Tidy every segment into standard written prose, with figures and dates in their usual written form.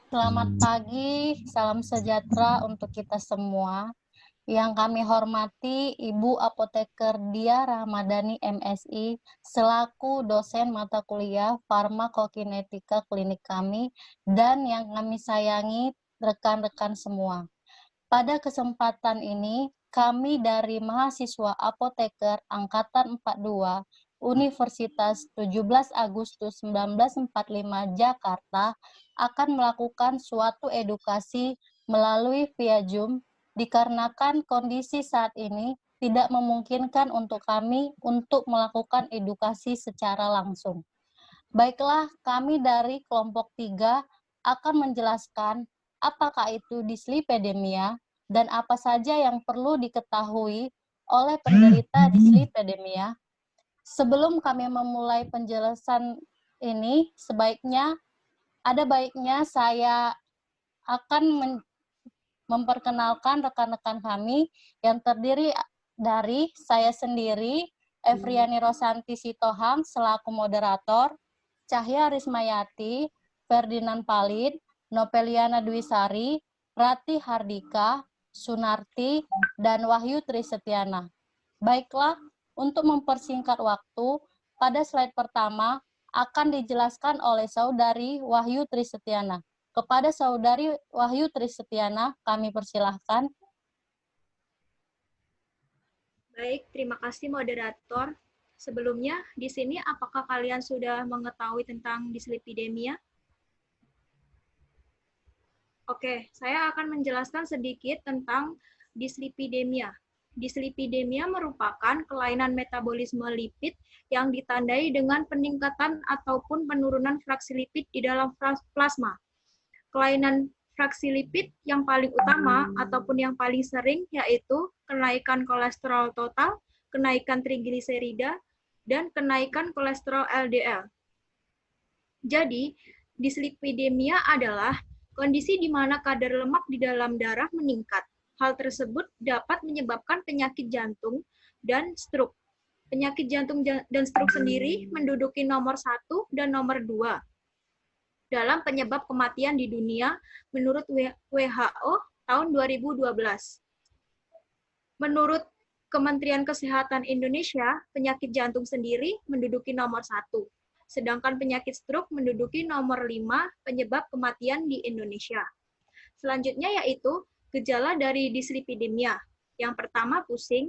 Selamat pagi, salam sejahtera untuk kita semua. Yang kami hormati Ibu Apoteker Dia Rahmadani MSI selaku dosen mata kuliah Farmakokinetika klinik kami, dan yang kami sayangi rekan-rekan semua. Pada kesempatan ini, kami dari mahasiswa apoteker Angkatan 42 Universitas 17 Agustus 1945 Jakarta akan melakukan suatu edukasi melalui via Zoom dikarenakan kondisi saat ini tidak memungkinkan untuk kami untuk melakukan edukasi secara langsung. Baiklah, kami dari kelompok 3 akan menjelaskan apakah itu dislipidemia dan apa saja yang perlu diketahui oleh penderita dislipidemia. Sebelum kami memulai penjelasan ini, ada baiknya saya akan memperkenalkan rekan-rekan kami yang terdiri dari saya sendiri, Evriani Rosanti Sitohang selaku moderator, Cahya Rismayati, Ferdinand Palid, Nopeliana Dwisari, Rati Hardika, Sunarti, dan Wahyu Trisetiana. Baiklah, untuk mempersingkat waktu, pada slide pertama akan dijelaskan oleh Saudari Wahyu Trisetiana. Kepada Saudari Wahyu Trisetiana, kami persilahkan. Baik, terima kasih moderator. Sebelumnya, di sini apakah kalian sudah mengetahui tentang dislipidemia? Oke, saya akan menjelaskan sedikit tentang dislipidemia. Dislipidemia merupakan kelainan metabolisme lipid yang ditandai dengan peningkatan ataupun penurunan fraksi lipid di dalam plasma. Kelainan fraksi lipid yang paling utama ataupun yang paling sering yaitu kenaikan kolesterol total, kenaikan trigliserida, dan kenaikan kolesterol LDL. Jadi, dislipidemia adalah kondisi di mana kadar lemak di dalam darah meningkat. Hal tersebut dapat menyebabkan penyakit jantung dan stroke. Penyakit jantung dan stroke sendiri menduduki nomor 1 dan nomor 2 dalam penyebab kematian di dunia menurut WHO tahun 2012. Menurut Kementerian Kesehatan Indonesia, penyakit jantung sendiri menduduki nomor 1. Sedangkan penyakit stroke menduduki nomor 5 penyebab kematian di Indonesia. Selanjutnya yaitu gejala dari dislipidemia. Yang pertama pusing,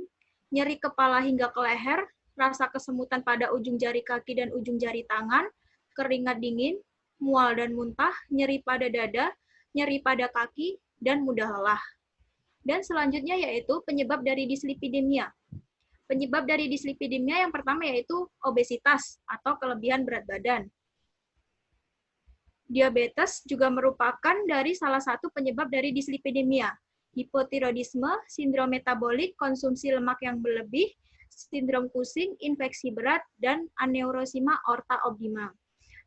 nyeri kepala hingga ke leher, rasa kesemutan pada ujung jari kaki dan ujung jari tangan, keringat dingin, mual dan muntah, nyeri pada dada, nyeri pada kaki, dan mudah lelah. Dan selanjutnya yaitu penyebab dari dislipidemia. Penyebab dari dislipidemia yang pertama yaitu obesitas atau kelebihan berat badan. Diabetes juga merupakan dari salah satu penyebab dari dislipidemia. Hipotiroidisme, sindrom metabolik, konsumsi lemak yang berlebih, sindrom Cushing, infeksi berat, dan aneurysma aorta optima.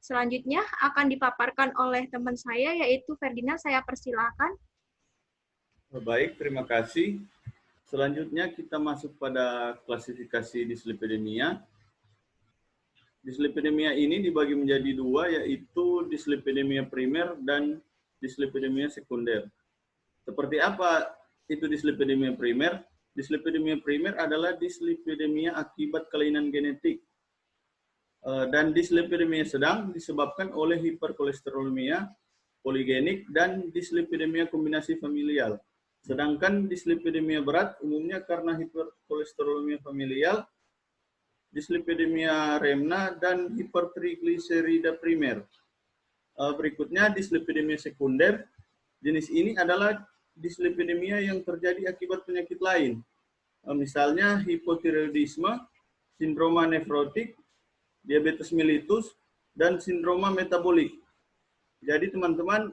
Selanjutnya akan dipaparkan oleh teman saya yaitu Ferdinand, saya persilakan. Baik, terima kasih. Selanjutnya kita masuk pada klasifikasi dislipidemia. Dislipidemia ini dibagi menjadi dua, yaitu dislipidemia primer dan dislipidemia sekunder. Seperti apa itu dislipidemia primer? Dislipidemia primer adalah dislipidemia akibat kelainan genetik. Dan dislipidemia sedang disebabkan oleh hiperkolesterolemia poligenik dan dislipidemia kombinasi familial. Sedangkan dislipidemia berat umumnya karena hiperkolesterolemia familial, dislipidemia remna, dan hipertrigliserida primer. Berikutnya dislipidemia sekunder. Jenis ini adalah dislipidemia yang terjadi akibat penyakit lain. Misalnya hipotiroidisme, sindroma nefrotik, diabetes mellitus, dan sindroma metabolik. Jadi teman-teman,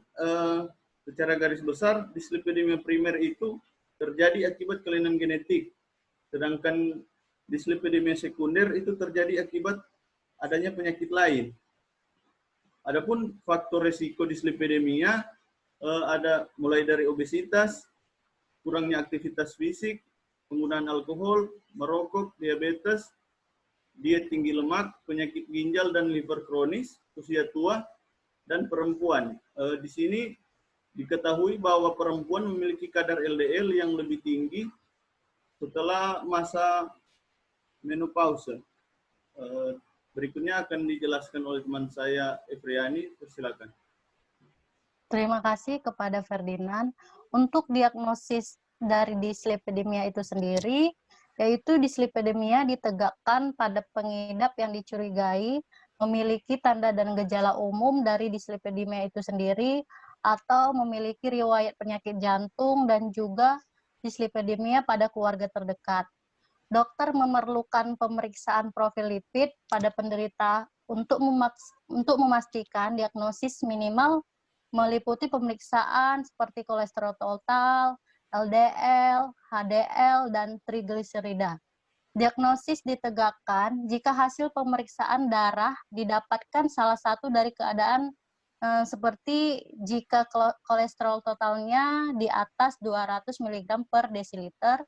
secara garis besar, dislipidemia primer itu terjadi akibat kelainan genetik. Sedangkan dislipidemia sekunder itu terjadi akibat adanya penyakit lain. Adapun faktor resiko dislipidemia ada mulai dari obesitas, kurangnya aktivitas fisik, penggunaan alkohol, merokok, diabetes, dia tinggi lemak, penyakit ginjal dan liver kronis, usia tua, dan perempuan. Di sini diketahui bahwa perempuan memiliki kadar LDL yang lebih tinggi setelah masa menopause. Berikutnya akan dijelaskan oleh teman saya, Efriani. Silakan. Terima kasih kepada Ferdinand. Untuk diagnosis dari dislipidemia itu sendiri, yaitu dislipidemia ditegakkan pada pengidap yang dicurigai memiliki tanda dan gejala umum dari dislipidemia itu sendiri, atau memiliki riwayat penyakit jantung dan juga dislipidemia pada keluarga terdekat. Dokter memerlukan pemeriksaan profil lipid pada penderita untuk memastikan diagnosis minimal meliputi pemeriksaan seperti kolesterol total, LDL, HDL, dan trigliserida. Diagnosis ditegakkan jika hasil pemeriksaan darah didapatkan salah satu dari keadaan seperti jika kolesterol totalnya di atas 200 mg per desiliter,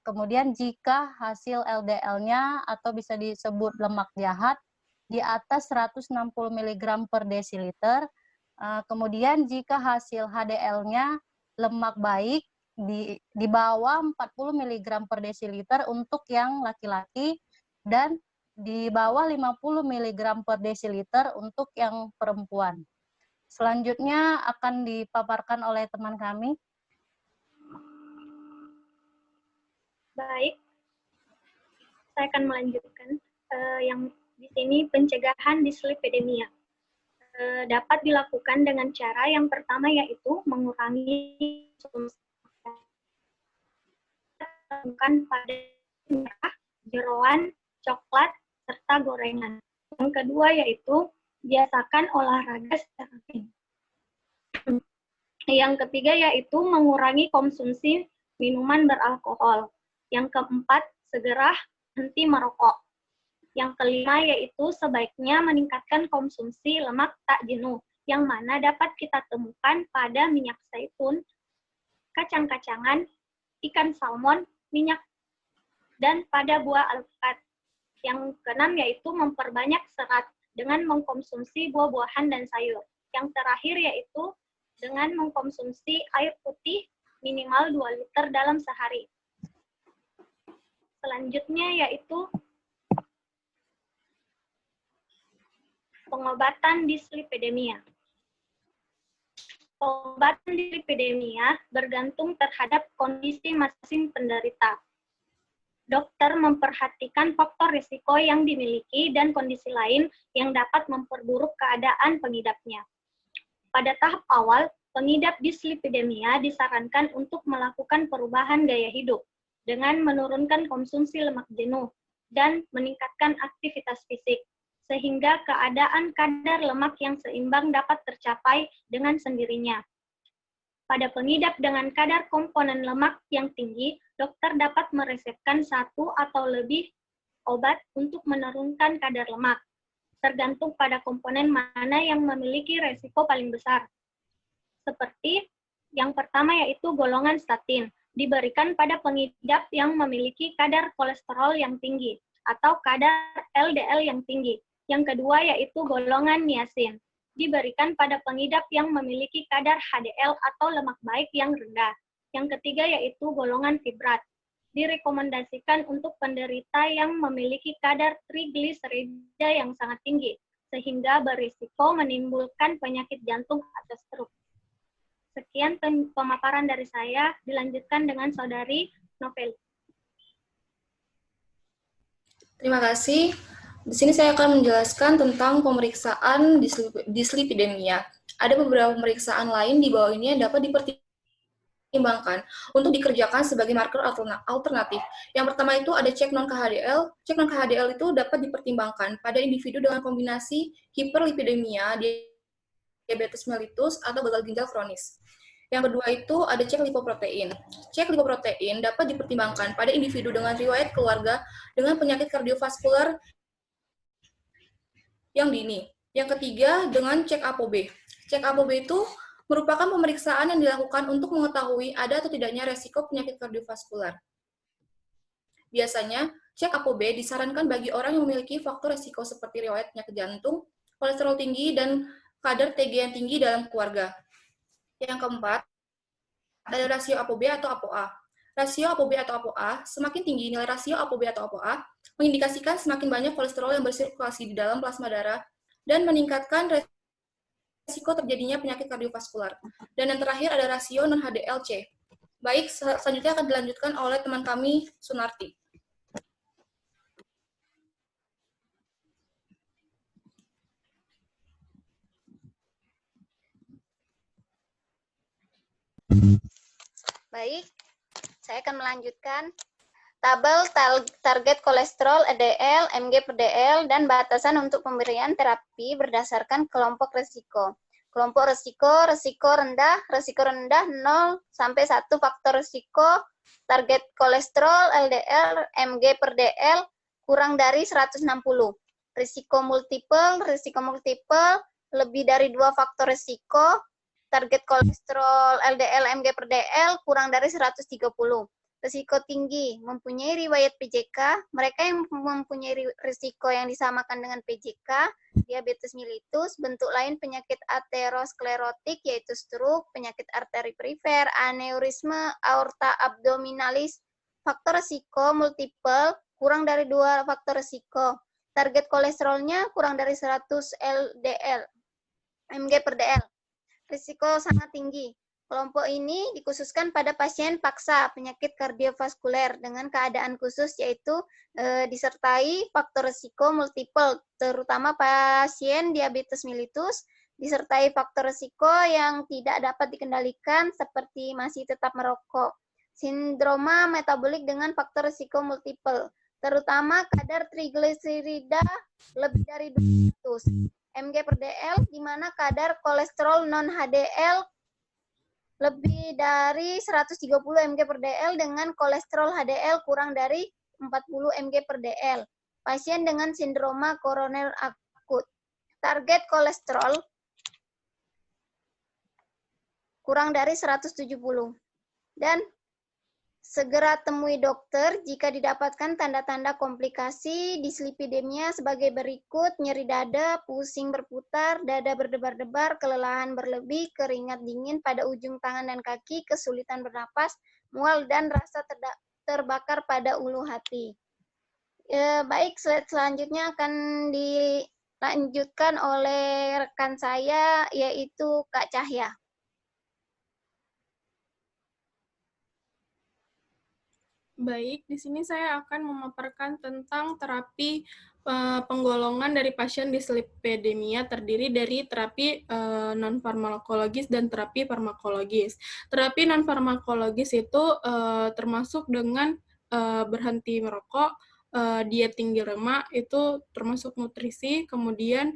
kemudian jika hasil LDL-nya atau bisa disebut lemak jahat di atas 160 mg per desiliter, kemudian jika hasil HDL-nya lemak baik di bawah 40 mg per desiliter untuk yang laki-laki dan di bawah 50 mg per desiliter untuk yang perempuan. Selanjutnya akan dipaparkan oleh teman kami. Baik, saya akan melanjutkan yang di sini pencegahan dislipidemia. Dapat dilakukan dengan cara yang pertama yaitu mengurangi konsumsi pada merah, jeroan, coklat, serta gorengan. Yang kedua yaitu biasakan olahraga secara rutin. Yang ketiga yaitu mengurangi konsumsi minuman beralkohol. Yang keempat, segera henti merokok. Yang kelima yaitu sebaiknya meningkatkan konsumsi lemak tak jenuh, yang mana dapat kita temukan pada minyak zaitun, kacang-kacangan, ikan salmon, minyak, dan pada buah alpukat. Yang keenam yaitu memperbanyak serat dengan mengkonsumsi buah-buahan dan sayur. Yang terakhir yaitu dengan mengkonsumsi air putih minimal 2 liter dalam sehari. Selanjutnya yaitu pengobatan dislipidemia. Pengobatan dislipidemia bergantung terhadap kondisi masing-masing penderita. Dokter memperhatikan faktor risiko yang dimiliki dan kondisi lain yang dapat memperburuk keadaan pengidapnya. Pada tahap awal, pengidap dislipidemia disarankan untuk melakukan perubahan gaya hidup dengan menurunkan konsumsi lemak jenuh dan meningkatkan aktivitas fisik, sehingga keadaan kadar lemak yang seimbang dapat tercapai dengan sendirinya. Pada pengidap dengan kadar komponen lemak yang tinggi, dokter dapat meresepkan 1 atau lebih obat untuk menurunkan kadar lemak, tergantung pada komponen mana yang memiliki resiko paling besar. Seperti yang pertama yaitu golongan statin, diberikan pada pengidap yang memiliki kadar kolesterol yang tinggi atau kadar LDL yang tinggi. Yang kedua yaitu golongan niacin, diberikan pada pengidap yang memiliki kadar HDL atau lemak baik yang rendah. Yang ketiga yaitu golongan fibrat, direkomendasikan untuk penderita yang memiliki kadar trigliserida yang sangat tinggi, sehingga berisiko menimbulkan penyakit jantung atau stroke. Sekian pemaparan dari saya, dilanjutkan dengan Saudari Novel. Terima kasih. Di sini saya akan menjelaskan tentang pemeriksaan dislipidemia. Ada beberapa pemeriksaan lain di bawah ini yang dapat dipertimbangkan untuk dikerjakan sebagai marker alternatif. Yang pertama itu ada cek non-KHDL. Cek non-KHDL itu dapat dipertimbangkan pada individu dengan kombinasi hiperlipidemia, diabetes mellitus, atau gagal ginjal kronis. Yang kedua itu ada cek lipoprotein. Cek lipoprotein dapat dipertimbangkan pada individu dengan riwayat keluarga dengan penyakit kardiovaskular yang dini. Yang ketiga dengan cek ApoB. Cek ApoB itu merupakan pemeriksaan yang dilakukan untuk mengetahui ada atau tidaknya resiko penyakit kardiovaskular. Biasanya, cek ApoB disarankan bagi orang yang memiliki faktor risiko seperti riwayat penyakit jantung, kolesterol tinggi, dan kadar TG yang tinggi dalam keluarga. Yang keempat, ada rasio ApoB atau ApoA. Rasio ApoB atau ApoA, semakin tinggi nilai rasio ApoB atau ApoA, mengindikasikan semakin banyak kolesterol yang bersirkulasi di dalam plasma darah dan meningkatkan risiko terjadinya penyakit kardiovaskular. Dan yang terakhir ada rasio non-HDL-C. Baik, selanjutnya akan dilanjutkan oleh teman kami, Sunarti. Baik, saya akan melanjutkan tabel target kolesterol, LDL, mg/dl, dan batasan untuk pemberian terapi berdasarkan kelompok risiko. Kelompok risiko rendah 0 sampai 1 faktor risiko, target kolesterol, LDL, mg/dl kurang dari 160. Risiko multiple lebih dari 2 faktor risiko, target kolesterol LDL mg/dl kurang dari 130. Risiko tinggi, mempunyai riwayat PJK, mereka yang mempunyai risiko yang disamakan dengan PJK, diabetes mellitus, bentuk lain penyakit aterosklerotik yaitu stroke, penyakit arteri perifer, aneurisme, aorta abdominalis. Faktor risiko multiple kurang dari 2 faktor risiko. Target kolesterolnya kurang dari 100 LDL mg/dl. Risiko sangat tinggi. Kelompok ini dikhususkan pada pasien paksa penyakit kardiovaskuler dengan keadaan khusus yaitu disertai faktor risiko multiple, terutama pasien diabetes mellitus, disertai faktor risiko yang tidak dapat dikendalikan seperti masih tetap merokok. Sindroma metabolik dengan faktor risiko multiple, terutama kadar trigliserida lebih dari 200. mg/dl, di mana kadar kolesterol non-HDL lebih dari 130 mg/dl dengan kolesterol HDL kurang dari 40 mg/dl. Pasien dengan sindroma koroner akut. Target kolesterol kurang dari 170. Dan segera temui dokter jika didapatkan tanda-tanda komplikasi dislipidemia sebagai berikut: nyeri dada, pusing berputar, dada berdebar-debar, kelelahan berlebih, keringat dingin pada ujung tangan dan kaki, kesulitan bernapas, mual, dan rasa terbakar pada ulu hati. Baik, slide selanjutnya akan dilanjutkan oleh rekan saya, yaitu Kak Cahya. Baik, di sini saya akan memaparkan tentang terapi penggolongan dari pasien dislipidemia terdiri dari terapi non-farmakologis dan terapi farmakologis. Terapi non-farmakologis itu termasuk dengan berhenti merokok, diet tinggi lemak, itu termasuk nutrisi, kemudian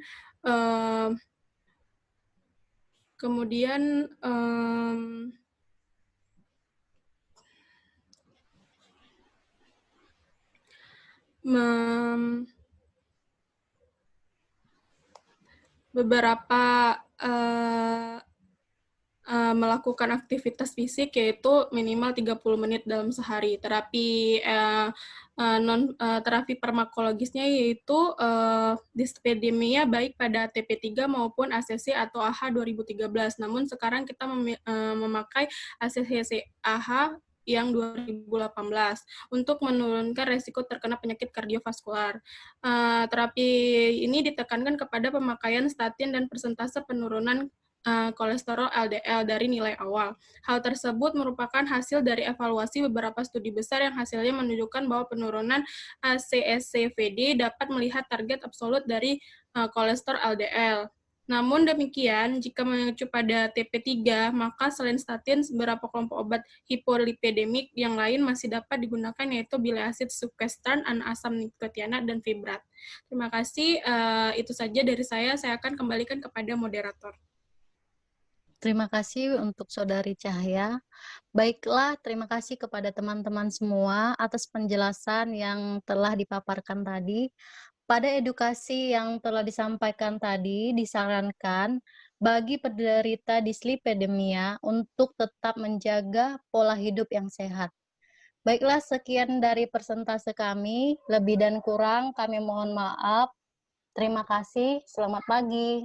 beberapa melakukan aktivitas fisik yaitu minimal 30 menit dalam sehari. Terapi terapi farmakologisnya yaitu dislipidemia baik pada TP3 maupun ACC atau AHA 2013. Namun sekarang kita memakai ACC AHA yang 2018 untuk menurunkan resiko terkena penyakit kardiovaskular. Terapi ini ditekankan kepada pemakaian statin dan persentase penurunan kolesterol LDL dari nilai awal. Hal tersebut merupakan hasil dari evaluasi beberapa studi besar yang hasilnya menunjukkan bahwa penurunan ACSCVD dapat melihat target absolut dari kolesterol LDL. Namun demikian, jika mengacu pada TP3, maka selain statin, beberapa kelompok obat hipolipidemik yang lain masih dapat digunakan, yaitu bile-acid succestrant, asam nikotinat, dan fibrat. Terima kasih, itu saja dari saya akan kembalikan kepada moderator. Terima kasih untuk Saudari Cahya. Baiklah, terima kasih kepada teman-teman semua atas penjelasan yang telah dipaparkan tadi. Pada edukasi yang telah disampaikan tadi, disarankan bagi penderita dislipidemia untuk tetap menjaga pola hidup yang sehat. Baiklah, sekian dari persentase kami. Lebih dan kurang kami mohon maaf. Terima kasih. Selamat pagi.